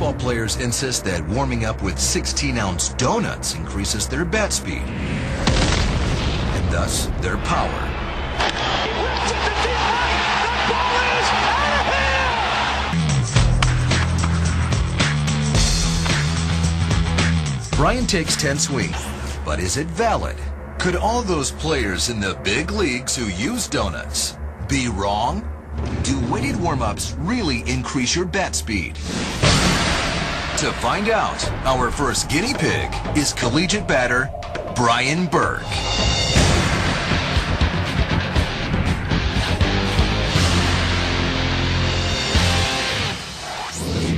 baseball players insist that warming up with 16-ounce donuts increases their bat speed, and thus their power. Brian takes 10 swings, but is it valid? Could all those players in the big leagues who use donuts be wrong? Do weighted warm-ups really increase your bat speed? To find out, our first guinea pig is collegiate batter Brian Burke.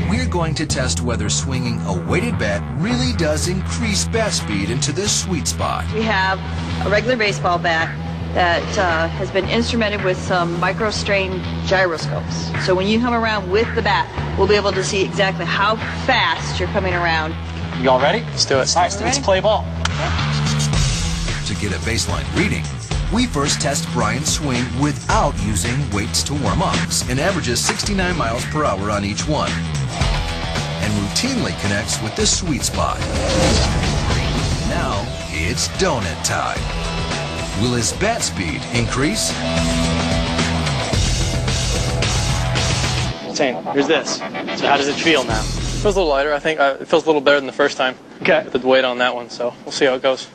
We're going to test whether swinging a weighted bat really does increase bat speed into this sweet spot. We have a regular baseball bat that has been instrumented with some micro-strain gyroscopes. So when you come around with the bat, we'll be able to see exactly how fast you're coming around. You all ready? Let's do it. All right, let's play ball. To get a baseline reading, we first test Brian's swing without using weights to warm up, and averages 69 miles per hour on each one, and routinely connects with the sweet spot. Now it's donut time. Will his bat speed increase? Shane, here's this. So how does it feel now? It feels a little lighter. I think it feels a little better than the first time. Okay. With the weight on that one, so we'll see how it goes.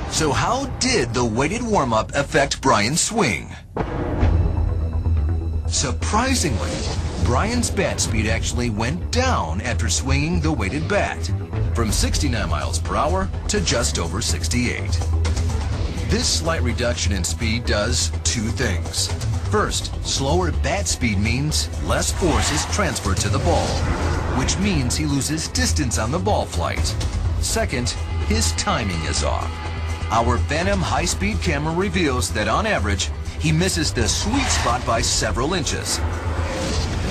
So how did the weighted warm-up affect Brian's swing? Surprisingly, Brian's bat speed actually went down after swinging the weighted bat, from 69 miles per hour to just over 68. This slight reduction in speed does two things. First, slower bat speed means less force is transferred to the ball, which means he loses distance on the ball flight. Second, his timing is off. Our Phantom high-speed camera reveals that on average, he misses the sweet spot by several inches.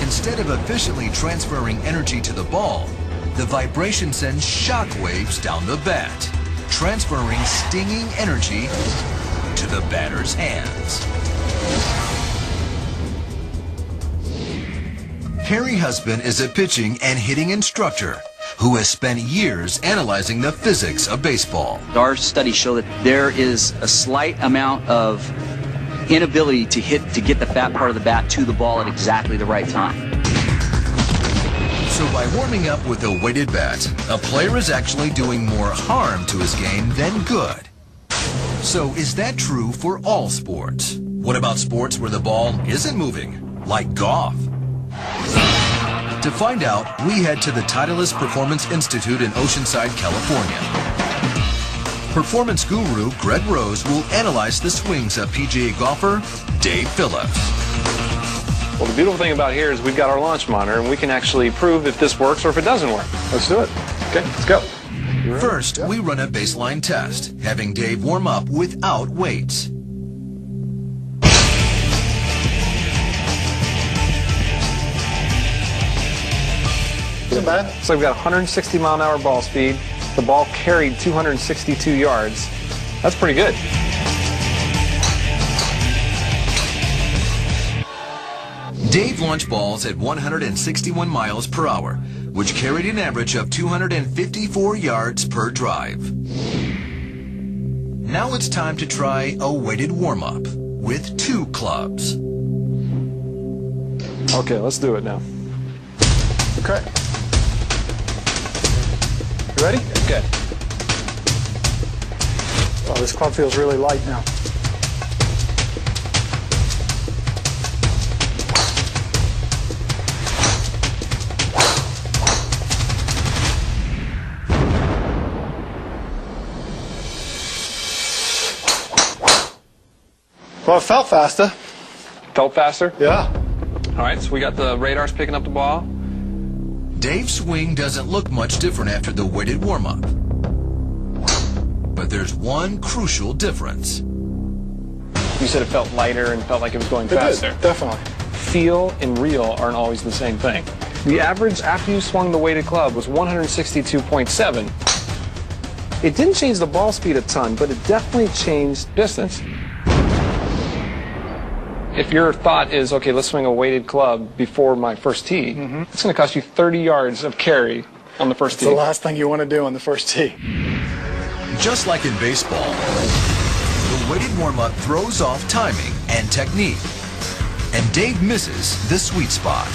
Instead of efficiently transferring energy to the ball, the vibration sends shock waves down the bat, transferring stinging energy to the batter's hands. Harry Husband is a pitching and hitting instructor who has spent years analyzing the physics of baseball. Our studies show that there is a slight amount of inability to get the fat part of the bat to the ball at exactly the right time. So by warming up with a weighted bat, a player is actually doing more harm to his game than good. So is that true for all sports? What about sports where the ball isn't moving, like golf? To find out, we head to the Titleist Performance Institute in Oceanside, California. Performance guru Greg Rose will analyze the swings of PGA golfer Dave Phillips. Well, the beautiful thing about here is we've got our launch monitor, and we can actually prove if this works or if it doesn't work. Let's do it. Okay, let's go. First, we run a baseline test, having Dave warm up without weights. Isn't bad. So we've got 160 mile an hour ball speed. The ball carried 262 yards. That's pretty good. Dave launched balls at 161 miles per hour, which carried an average of 254 yards per drive. Now it's time to try a weighted warm-up with 2 clubs. Okay, let's do it now. Okay. You ready? Okay. Oh, this club feels really light now. Well, it felt faster. Felt faster? Yeah. All right, so we got the radars picking up the ball. Dave's swing doesn't look much different after the weighted warm-up. But But there's one crucial difference. You said it felt lighter and felt like it was going faster. It did, definitely. Feel and real aren't always the same thing. The average after you swung the weighted club was 162.7. It didn't change the ball speed a ton, but it definitely changed distance. If your thought is, okay, let's swing a weighted club before my first tee, it's going to cost you 30 yards of carry on the first tee. It's the last thing you want to do on the first tee. Just like in baseball, the weighted warm-up throws off timing and technique. And Dave misses the sweet spot.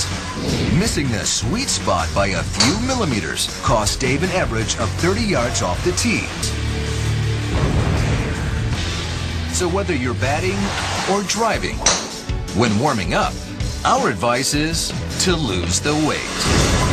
Missing the sweet spot by a few millimeters cost Dave an average of 30 yards off the tee. So whether you're batting or driving, when warming up, our advice is to lose the weight.